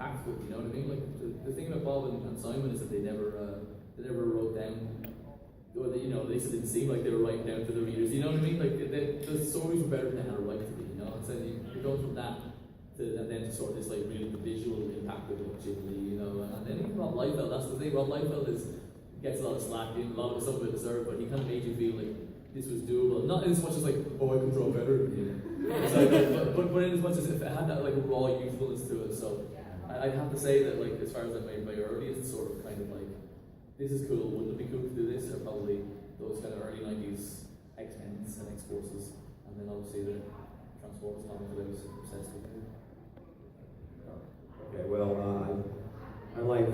impactful. You know what I mean? Like the thing about Bob and Simon is that they never wrote down. Or they, you know, they didn't seem like they were writing down to the readers. You know what I mean? Like the stories were better than they had a right to be. You know, and so you're going from that to and then to sort of this like really visual impact of Ghibli. You know, and then even Rob Liefeld. That's the thing. Rob Liefeld gets a lot of slack, and a lot of it some of it deserved, but he kind of made you feel like this was doable. Not as much as like, oh, I can draw better than you. But in as much as if it had that like raw youthfulness to it. So I'd have to say that like as far as my earliest sort of kind of like, this is cool, wouldn't it be cool to do this? Or probably those kind of early 90s X-Men's and X-Forces, and then obviously the Transformers comic that I was obsessed with. Okay, well, I like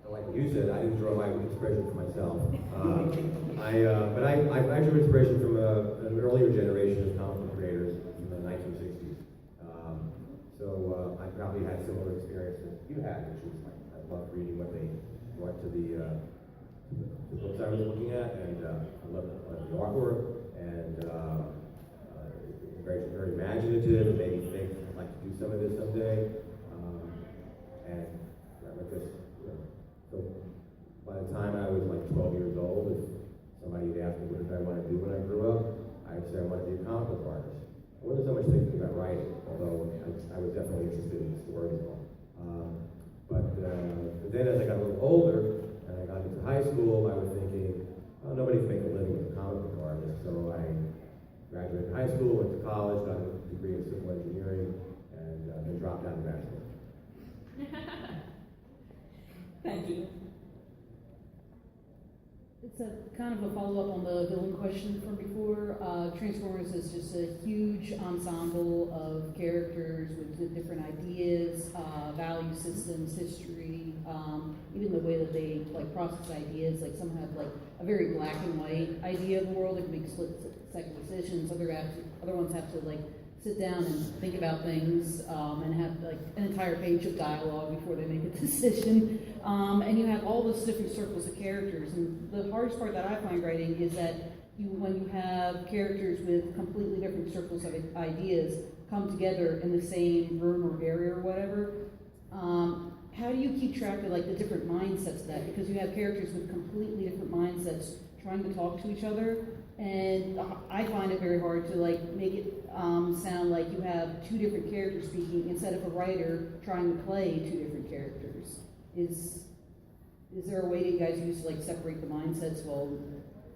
what you said, I didn't draw my inspiration for myself. But I drew inspiration from an earlier generation of comic book creators in the 1960s. So I probably had similar experience that you had, which is like, I loved reading what they brought to the books I was looking at, and I loved the artwork, and very imaginative. It made me think I'd like to do some of this someday. And like this, you know, so by the time I was like 12 years old, if somebody had asked me what did I want to do when I grew up, I would say I wanted to be a comic book artist. I wasn't so much thinking about writing, although I was definitely interested in storytelling. But then as I got a little older and I got into high school, I was thinking, oh, nobody can make a living as a comic book artist. So I graduated high school, went to college, got a degree in civil engineering, and then dropped out of bachelor. Thank you. It's a kind of a follow-up on the villain question from before. Transformers is just a huge ensemble of characters with different ideas, value systems, history, even the way that they like process ideas. Like some have like a very black and white idea of the world. They can make split-second decisions. Other ones have to like sit down and think about things and have like an entire page of dialogue before they make a decision. And you have all those different circles of characters. And the hardest part that I find writing is that when you have characters with completely different circles of ideas come together in the same room or area or whatever, how do you keep track of like the different mindsets of that? Because you have characters with completely different mindsets trying to talk to each other. And I find it very hard to like make it sound like you have two different characters speaking instead of a writer trying to play two different characters. Is there a way that you guys use to like separate the mindsets while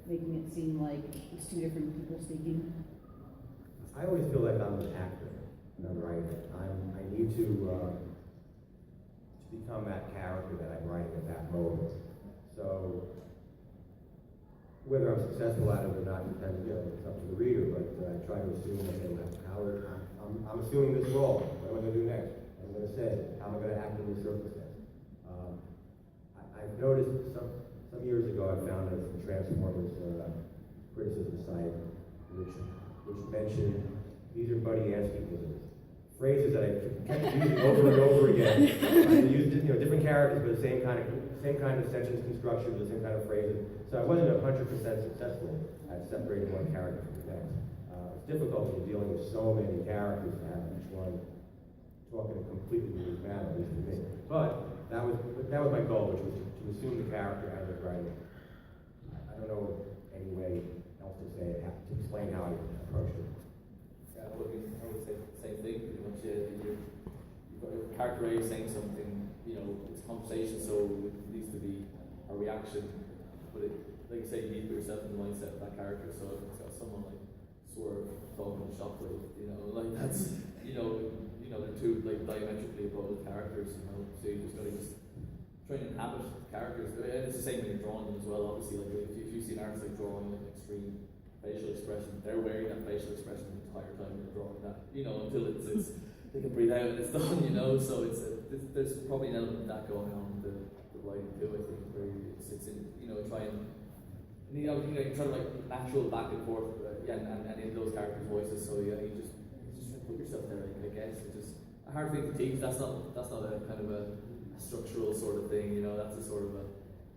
making it seem like it's two different people speaking? I always feel like I'm an actor, not a writer. I need to become that character that I'm writing at that moment. So whether I'm successful at it or not depends, you know, it's up to the reader, but I try to assume that I'm assuming this role. What am I going to do next? What am I going to say? How am I going to act in this circumstance? I've noticed some years ago I found a Transformers criticism site which mentioned these are Budiansky-isms. Phrases that I kept using over and over again. I used different characters, but the same kind of sentence construction, the same kind of phrases. So I wasn't 100% successful at separating one character from the next. It's difficult when you're dealing with so many characters to have each one talk in a completely unique manner, at least for me. But that was my goal, which was to assume the character as I was writing. I don't know any way else to say it, to explain how I approached it. Yeah, I would say the same thing pretty much. You've got a character A saying something, you know, it's conversation, so it needs to be a reaction. But like you say, you need to put yourself in the mindset of that character. So if it's got someone like Swerve talking Shockwave, you know, like that's, you know, they're two like diametrically opposed characters, you know. So you just got to try and inhabit characters. And it's the same when you're drawing them as well. Obviously, like if you see an artist like drawing like extreme facial expression, they're wearing that facial expression the entire time they're drawing that, you know, until it's they can breathe out and it's done, you know. So there's probably an element of that going on the writing too. I think where it's in, you know, try and you try to like natural back and forth, and in those characters' voices. So yeah, you just put yourself there. I guess it's just a hard thing to teach. That's not a kind of a structural sort of thing, you know. That's a sort of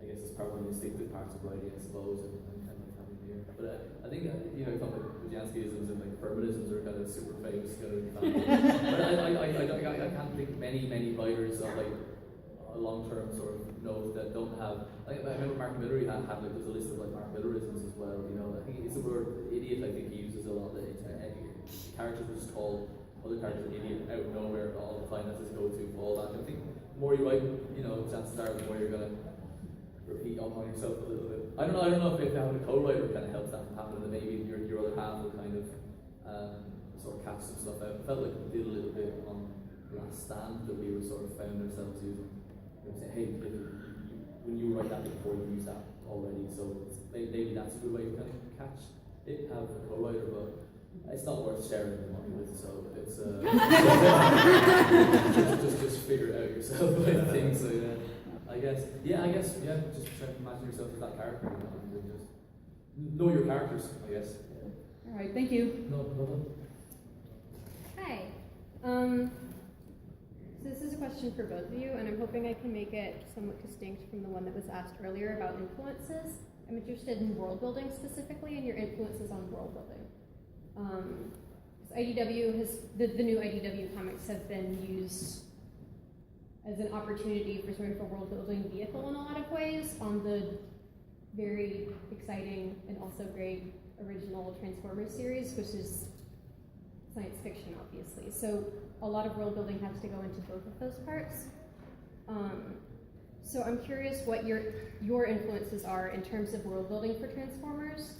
I guess it's part of the instinctive parts of writing, I suppose, and like having the here. But I think you know, kind of Budianskyisms and like feminisms are kind of super famous kind of. But I can't think of many writers of like a long-term sort of note that don't have. I remember Mark Millery had like there's a list of like Mark Millerisms as well. You know, I think it's the word idiot. I think he uses a lot. That characters were just called other characters idiot out of nowhere all the time. That's his go-to for all that. And I think the more you write, you know, chances are the more you're gonna repeat on yourself a little bit. I don't know if having a co-writer kind of helps that happen, and maybe your other half will kind of sort of catch some stuff out. It felt like we did a little bit on the last stand that we were sort of found ourselves using. We would say, hey, when you write that before, you use that already, so maybe that's a good way to kind of catch it, have a co-writer, but it's not worth sharing the money with, so it's just figure it out yourself, I think. So I guess, just try to imagine yourself as that character, you know, and just know your characters, I guess. All right, thank you. No problem. Hi. So this is a question for both of you, and I'm hoping I can make it somewhat distinct from the one that was asked earlier about influences. I'm interested in world building specifically, and your influences on world building. IDW has the new IDW comics have been used as an opportunity for sort of a world building vehicle in a lot of ways on the very exciting and also great original Transformers series, which is science fiction, obviously. So a lot of world building has to go into both of those parts. So I'm curious what your influences are in terms of world building for Transformers,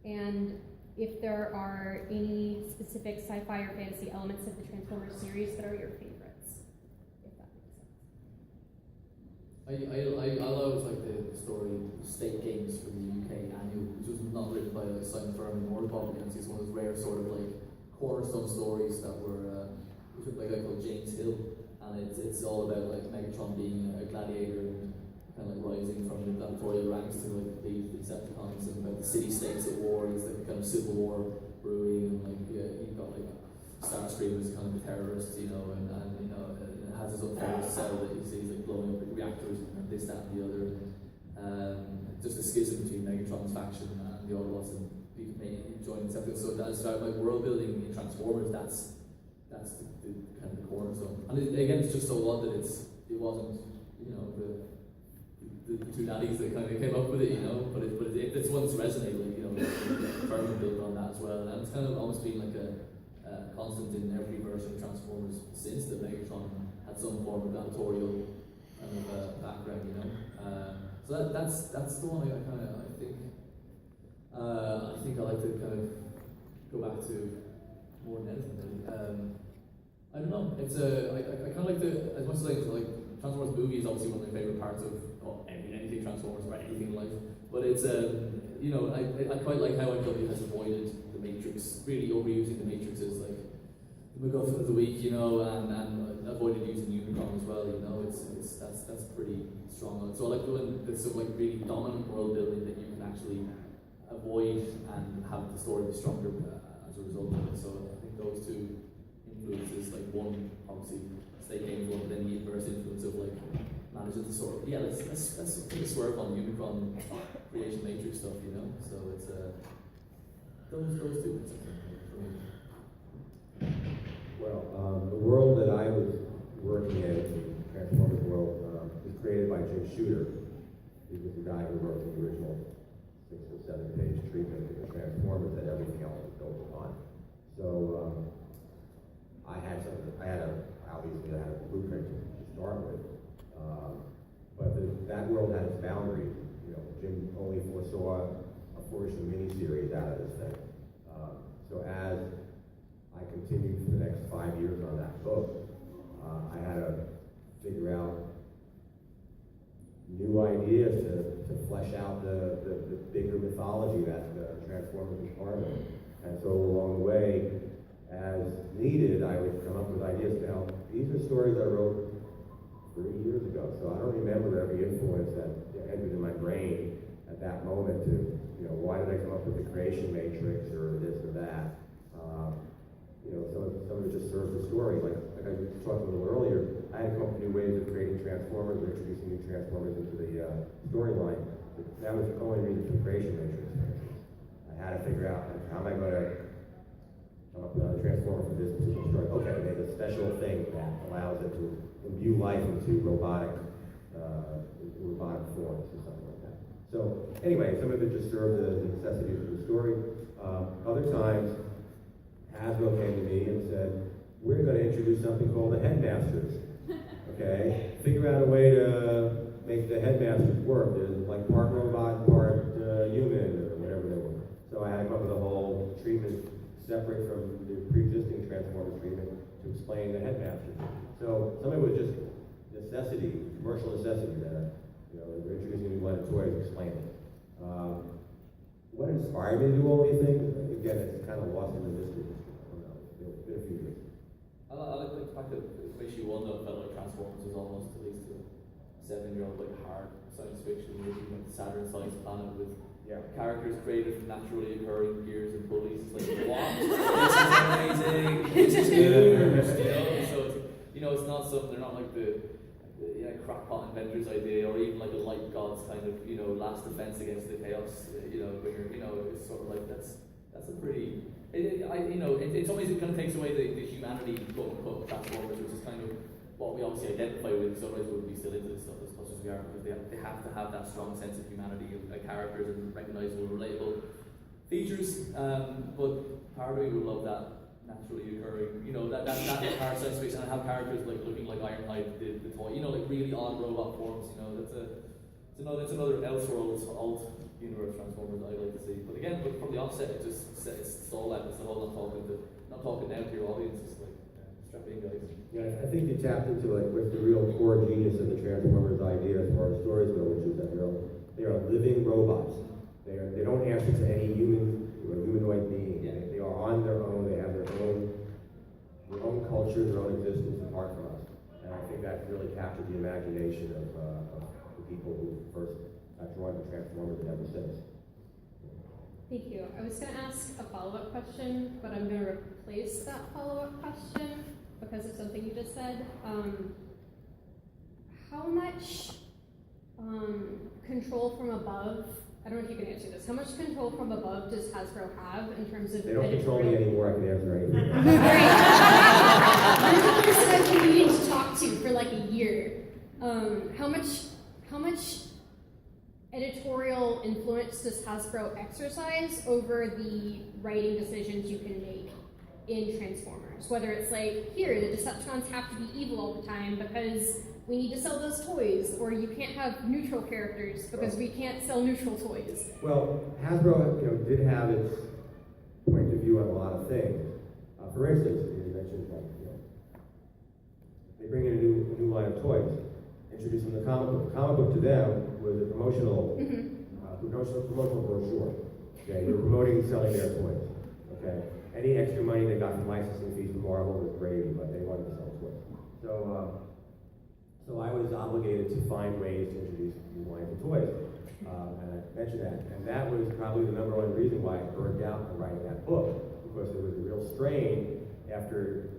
and if there are any specific sci-fi or fantasy elements of the Transformers series that are your favorites, if that makes sense. I always like the story State Games from the UK annual, which was not written by like Simon Furman or Bob Budiansky. It's one of those rare sort of like cornerstone stories that were written by a guy called James Hill, and it's all about like Megatron being a gladiator and kind of like rising from the gladiatorial ranks to like the Decepticons, and about the city-states at war. It's like kind of civil war brewing, and like you've got like Starscream as kind of a terrorist, you know, and you know it has his own terrorist cell that he sees like blowing up reactors and this, that, and the other. Just the schism between Megatron's faction and the Autobots, and people may join Decepticons. So that's like world building in Transformers. That's the kind of the cornerstone. And again, it's just so odd that it wasn't, you know, the two daddies that kind of came up with it, you know, but it's one that's resonated, like, you know, Furman built on that as well, and it's kind of almost been like a constant in every version of Transformers since that Megatron had some form of gladiatorial kind of background, you know. So that's the one I think I like to kind of go back to more than anything, really. I don't know. It's I kind of like as much as like Transformers movie is obviously one of my favorite parts of anything Transformers or anything in life. But it's you know, I quite like how IW has avoided the Matrix, really overusing the Matrix as like the MacGuffin of the week, you know, and avoided using Unicron as well. You know, that's pretty strong. So I like doing this sort of like really dominant world building that you can actually avoid and have the story be stronger as a result of it. So I think those two influences, like one obviously State Games one, but then the inverse influence of like managing to sort of let's take a swerve on Unicron creation Matrix stuff, you know. So it's those two bits I think for me. Well, the world that I was working in, the Transformers world, was created by Jim Shooter. He was the guy who wrote the original 6 or 7 page treatment of the Transformers that everything else was built upon. So obviously I had a blueprint to start with, but that world had its boundaries. You know, Jim only foresaw a 4-issue miniseries out of this thing. So as I continued for the next 5 years on that book, I had to figure out new ideas to flesh out the bigger mythology that Transformers was part of. And so along the way, as needed, I would come up with ideas. Now, these are stories I wrote 3 years ago, so I don't remember every influence that entered in my brain at that moment to, you know, why did I come up with the creation matrix or this or that? You know, some of it just serves the story. Like I was talking a little earlier, I had to come up with new ways of creating Transformers or introducing new Transformers into the storyline. That was the only reason for creation matrix. had to figure out, how am I going to come up with another transformer for this particular story? Okay, they have a special thing that allows it to imbue life into robotic forms or something like that. So anyway, some of it just served the necessities of the story. Other times, Hasbro came to me and said, we're going to introduce something called the Headmasters. Okay? Figure out a way to make the Headmasters work. There's like part robot, part human, or whatever they were. So I had to come up with a whole treatment separate from the pre-existing Transformers treatment to explain the Headmasters. So some of it was just necessity, commercial necessity that, we're introducing a new line of toys, explain it. What inspired me to do all these things? Again, it's kind of lost in the mystery. I don't know. It's been a few years. I like the fact that issue 1 that felt like Transformers was almost at least a 7-year-old like hard science fiction movie, like Saturn-sized planet with characters created from naturally occurring gears and pulleys. It's like, what? This is amazing. This is good. So it's not something. They're not like the crackpot inventor's idea, or even like a light god's kind of last defense against the chaos. Bringer. It's sort of like that's a pretty. In some ways it kind of takes away the humanity quote unquote Transformers, which is kind of what we obviously identify with. So otherwise we would be still into this stuff as much as we are, because they have to have that strong sense of humanity, of characters and recognizable, relatable features. But part of me would love that naturally occurring, that hard science fiction, and have characters like looking like Ironhide, the toy, like really odd robot forms. That's another Elseworlds alt universe Transformers that I'd like to see. But again, from the offset, it's all that. It's the whole not talking now to your audience. It's like strap in, guys. Yeah, I think you tapped into what's the real core genius of the Transformers idea as far as stories go, which is that they are living robots. They don't answer to any humanoid being. Yeah. They are on their own. They have their own culture, their own existence apart from us. And I think that really captured the imagination of the people who first drawn the Transformers and ever since. Thank you. I was going to ask a follow-up question, but I'm going to replace that follow-up question because of something you just said. How much control from above, I don't know if you can answer this, how much control from above does Hasbro have in terms of They don't control me anymore, I can answer anything. I'm the person I've been needing to talk to for like a year. How much editorial influence does Hasbro exercise over the writing decisions you can make in Transformers? Whether it's like, here, the Decepticons have to be evil all the time because we need to sell those toys, or you can't have neutral characters because we can't sell neutral toys. Well, Hasbro, did have its point of view on a lot of things. For instance, you mentioned they bring in a new line of toys, introducing the comic book. The comic book to them was a promotional brochure. Okay, they were promoting and selling their toys. Okay, any extra money they got from licensing fees from Marvel was gravy, but they wanted to sell toys. So I was obligated to find ways to introduce new lines of toys. And I mentioned that. And that was probably the number one reason why I burned out on writing that book, because there was a real strain after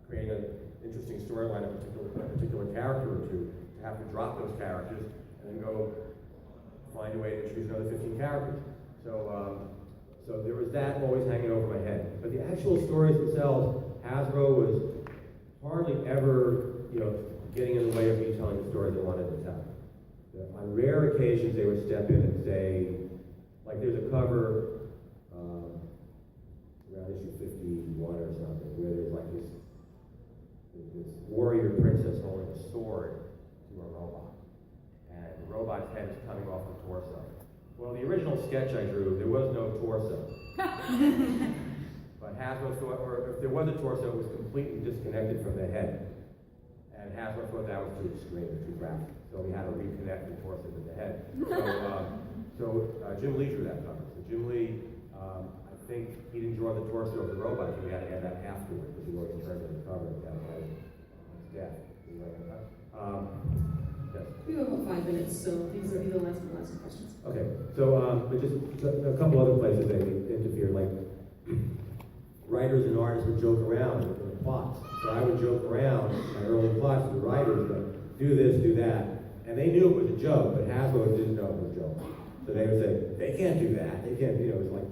creating an interesting storyline, a particular character or two, to have to drop those characters and then go find a way to introduce another 15 characters. So there was that always hanging over my head. But the actual stories themselves, Hasbro was hardly ever, getting in the way of me telling the stories I wanted to tell. On rare occasions, they would step in and say, like there's a cover around issue 51 or something, where there's like this warrior princess holding a sword to a robot, and the robot's head is coming off the torso. Well, the original sketch I drew, there was no torso. But Hasbro thought, or if there was a torso, it was completely disconnected from the head. And Hasbro thought that was too extreme, too graphic. So we had to reconnect the torso with the head. So Jim Lee drew that cover. So Jim Lee, I think he didn't draw the torso of the robot, so we had to add that afterward, because he wasn't turned in the cover that had his death. Yes. We have about 5 minutes, so these will be the last questions. Okay, so but just a couple other places they interfered, like writers and artists would joke around in the plots. So I would joke around my early plots with the writers, like, do this, do that. And they knew it was a joke, but Hasbro didn't know it was a joke. So they would say, they can't do that. They can't, you know, it's like,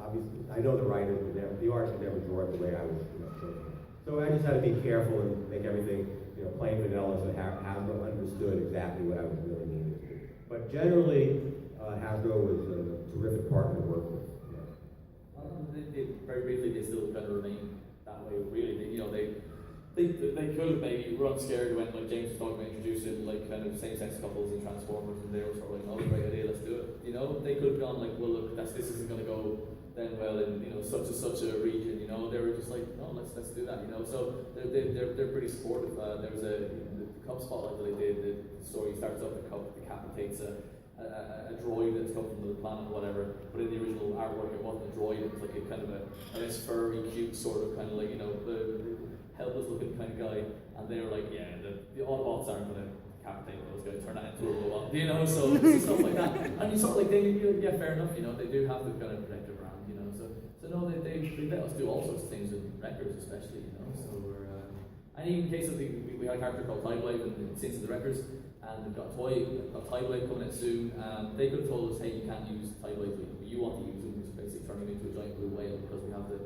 obviously, I know the writers would never, the artists would never draw it the way I was, you know, thinking. So I just had to be careful and make everything, you know, plain vanilla so Hasbro understood exactly what I was really needing to do. But generally, Hasbro was a terrific partner to work with. Very briefly, they still kind of remain that way. Really, they could have maybe run scared when, like James was talking about introducing like kind of same-sex couples and Transformers, and they were sort of like, "Oh, great idea, let's do it." You know, they could have gone like, "Well, look, this isn't going to go then well in such a region." You know, they were just like, "No, let's do that." You know, so they're pretty supportive. There was the Cub spotlight that they did. The story starts off, the Cub decapitates a droid that's come from the planet or whatever, but in the original artwork it wasn't a droid, it was like a kind of a nice furry, cute sort of kind of like, the helpless looking kind of guy, and they were like, yeah, the Autobots aren't going to decapitate those guys, turn that into a robot, so stuff like that. And you sort of like, yeah, fair enough, they do have to kind of protect their brand, so no, they let us do all sorts of things in records especially, so we're, and even in case of we had a character called Tideblade in Scenes of the Records, and they've got Tideblade coming out soon. They could have told us, hey, you can't use Tideblade, but you want to use them, which is basically turning into a giant blue whale because we have the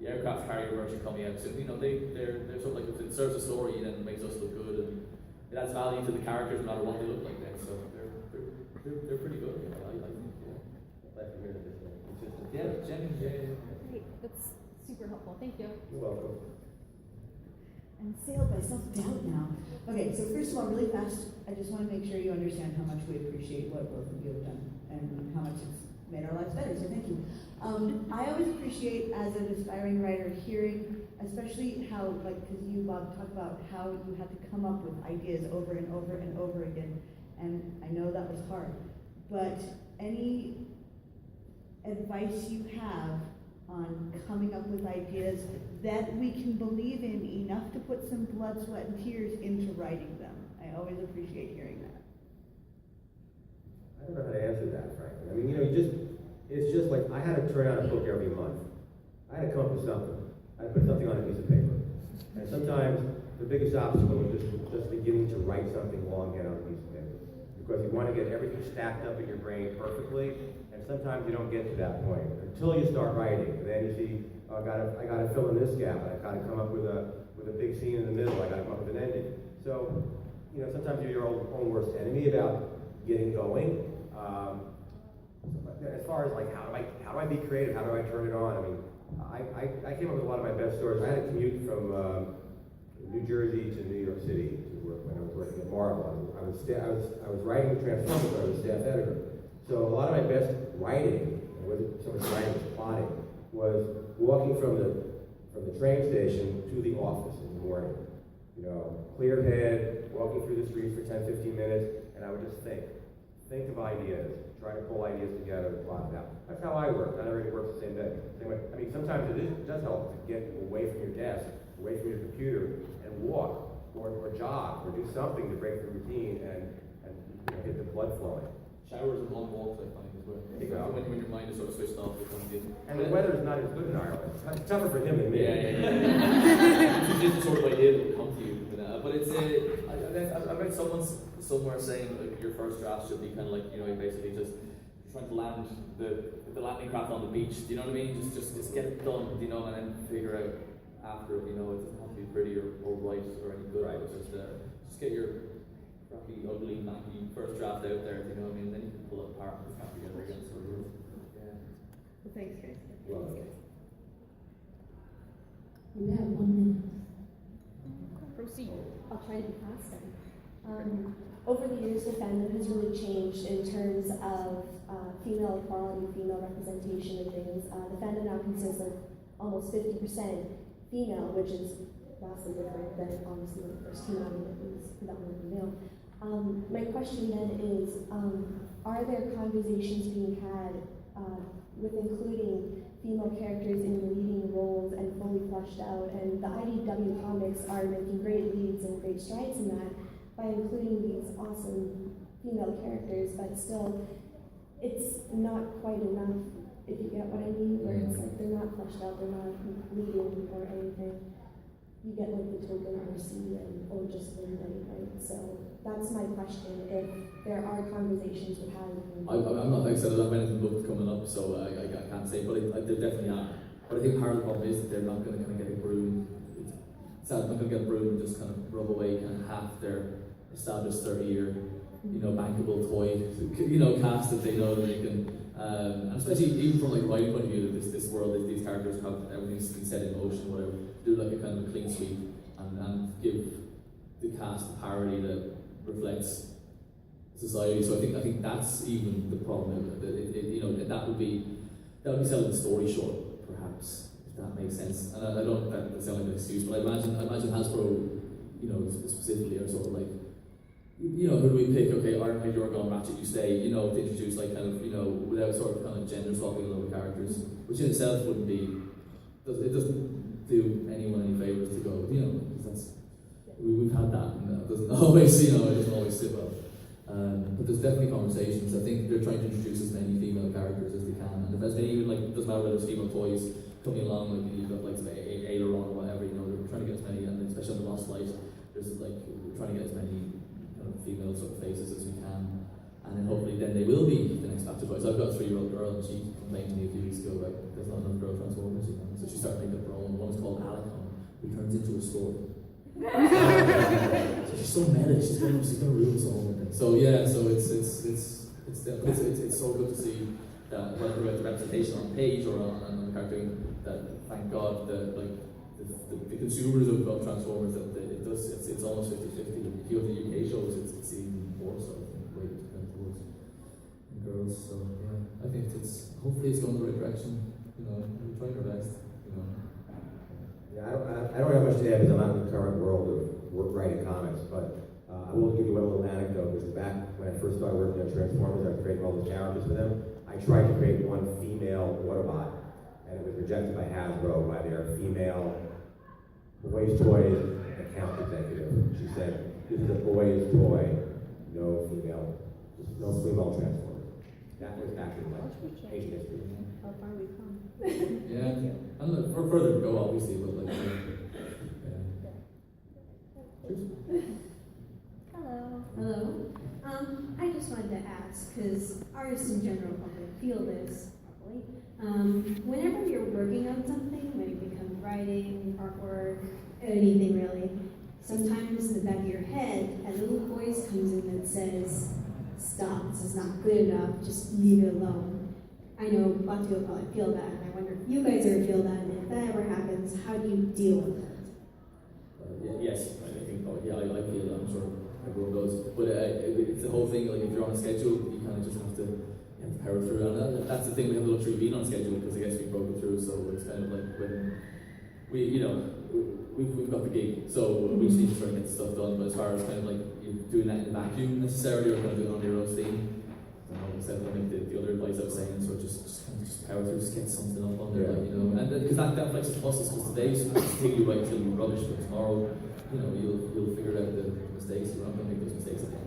aircraft carrier version coming out soon. They're sort of like, if it serves a story, then it makes us look good, and it adds value to the characters no matter what they look like then. So they're pretty good. I think. Glad to hear this consistent. Yeah, Jenny. Yeah. Great, that's super helpful. Thank you. You're welcome. I'm assailed by self-doubt now. Okay, so first of all, really fast, I just want to make sure you understand how much we appreciate what both of you have done and how much it's made our lives better, so thank you. I always appreciate, as an aspiring writer, hearing, especially how, like, because you, Bob, talk about how you had to come up with ideas over and over and over again, and I know that was hard, but any advice you have on coming up with ideas that we can believe in enough to put some blood, sweat, and tears into writing them. I always appreciate hearing that. I don't know how to answer that, frankly. I mean, it's just like, I had to turn out a book every month. I had to come up with something. I had to put something on a piece of paper. And sometimes the biggest obstacle was just beginning to write something longhand on a piece of paper. Because you want to get everything stacked up in your brain perfectly, and sometimes you don't get to that point until you start writing. And then you see, oh, I gotta fill in this gap, and I've got to come up with a big scene in the middle, I gotta come up with an ending. So, sometimes you're your own worst enemy about getting going. As far as like how do I be creative? How do I turn it on? I mean, I came up with a lot of my best stories. I had to commute from New Jersey to New York City to work when I was working at Marvel. I was writing the Transformers, but I was staff editor. So a lot of my best writing, it wasn't so much writing as plotting, was walking from the train station to the office in the morning. Clear head, walking through the streets for 10-15 minutes, and I would just think of ideas, try to pull ideas together and plot it out. That's how I work. Not everybody works the same way. I mean, sometimes it does help to get away from your desk, away from your computer, and walk, or jog, or do something to break the routine and get the blood flowing. Showers and long walks, I find, as well. There you go. When your mind is sort of switched off, it comes in. And the weather is not as good in Ireland. It's tougher for him than me. Yeah. It's just the sort of idea that will come to you. But it's I read someone somewhere saying like your first draft should be kind of like you're basically just trying to land the landing craft on the beach. Do you know what I mean? Just get it done. And then figure out after it. It doesn't have to be pretty or right or any good. Right. Just get your crappy, ugly, manky first draft out there. You know what I mean? Then you can pull it apart and put it together again. So yeah. Well, thanks, guys. Well, We have 1 minute. Proceed. I'll try to be faster. Over the years, the fandom has really changed in terms of female equality, female representation and things. The fandom now consists of almost 50% female, which is vastly different than obviously when it first came out and it was predominantly male. My question then is, are there conversations being had with including female characters in the leading roles and fully fleshed out? And the IDW comics are making great leads and great strides in that by including these awesome female characters, but still, it's not quite enough, if you get what I mean, where it's like they're not fleshed out, they're not leading or anything. You get like the token RC or just Linda, right? So that's my question, if there are conversations we're having. I'm not, like I said, I don't have anything booked coming up, so I can't say, but there definitely are. But I think part of the problem is that they're not going to kind of get a broom. It's not going to get a broom and just kind of rub away kind of half their established 30-year, bankable toy, cast that they know that they can, and especially even from like a writing point of view, that this world, these characters have everything's been set in motion, whatever. Do like a kind of a clean sweep and give the cast a parody that reflects society. So I think that's even the problem. That would be selling the story short, perhaps, if that makes sense. And I don't that sounds like an excuse, but I imagine Hasbro, specifically are sort of like, who do we pick? Okay, Ironhide, you're going, Ratchet, you stay. To introduce like kind of without sort of kind of gender swapping a lot of characters, which in itself wouldn't be. It doesn't do anyone any favors to go. Because that's. We've had that, and it doesn't always, it doesn't always sit well. But there's definitely conversations. I think they're trying to introduce as many female characters as they can, and if there's even like, it doesn't matter whether it's female toys coming along, like you've got like Aileron or whatever, they're trying to get as many, and especially on the Lost Light, there's like we're trying to get as many kind of female sort of faces as we can, and then hopefully then they will be the next Back to Toys. I've got a 3-year-old girl, and she complained to me a few weeks ago about there's not enough girl Transformers, so she started making up her own. One's called Alicon, who turns into a sword. So she's so meta. She's gonna ruin us all. So yeah, so it's so good to see that whether about the representation on page or on the cartoon, that thank God that like the consumers of Transformers, that it's almost 50-50. If you go to the UK shows, it's even more so. I think way towards girls. So yeah, I think hopefully it's going the right direction. We're trying our best. Yeah, I don't have much to add because I'm not in the current world of writing comics, but I will give you one little anecdote, which is back when I first started working on Transformers, I was creating all those characters for them. I tried to create one female Autobot, and it was rejected by Hasbro, by their female boys' toys account executive. She said, "This is a boys' toy, no female Transformers." That was back in like ancient history. How far we've come. Yeah, and look, further to go, obviously, but like, Hello. I just wanted to ask, because artists in general probably feel this probably. Whenever you're working on something, when it becomes writing, artwork, anything really, sometimes in the back of your head, a little voice comes in that says, "Stop, this is not good enough, just leave it alone." I know lots of people probably feel that, and I wonder if you guys ever feel that, and if that ever happens, how do you deal with it? Yes, I think, I feel that, I'm sure everyone does. But it's the whole thing, like if you're on a schedule, you kind of just have to power through. And that's the thing, we have the luxury of being on schedule because it gets to be broken through, so it's kind of like when we've got the gig, so we just need to try and get stuff done. But as far as kind of like doing that in a vacuum necessarily, or kind of doing it on your own steam, instead of like the other advice I was saying, so just power through, just get something up on there, and because that flex is plus, because today something's take you right till you rubbish, but tomorrow, you'll figure out the mistakes. You're not going to make those mistakes again.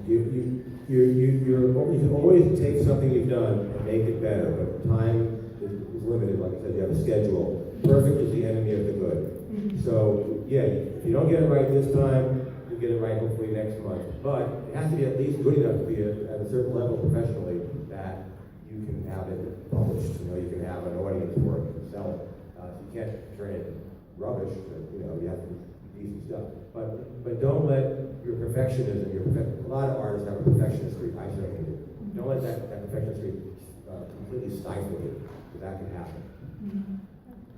You always take something you've done and make it better, but time is limited. Like I said, you have a schedule. Perfect is the enemy of the good. Mm-hmm. So yeah, if you don't get it right this time, you get it right hopefully next month. But it has to be at least good enough to be at a certain level professionally that you can have it published. You can have an audience for it and sell it. You can't turn it rubbish. You have to do decent stuff. But don't let your perfectionism, a lot of artists have a perfectionist streak. I certainly do. Don't let that perfectionist streak completely stifle you, because that can happen. Mm-hmm.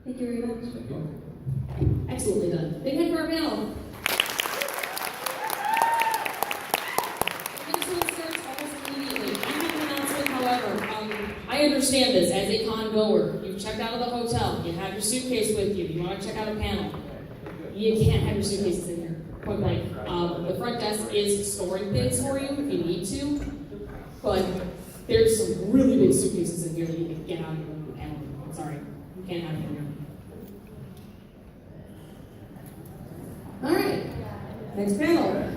Thank you very much. Thank you. Excellently done. Big head for our panel. This one starts almost immediately. I make an announcement, however. I understand this as a con goer. You've checked out of the hotel. You have your suitcase with you. You want to check out a panel. You can't have your suitcases in here. Point blank. The front desk is storing things for you if you need to, but there's some really big suitcases in here that you can get out of your panel. I'm sorry. You can't have them in here. All right. Next panel.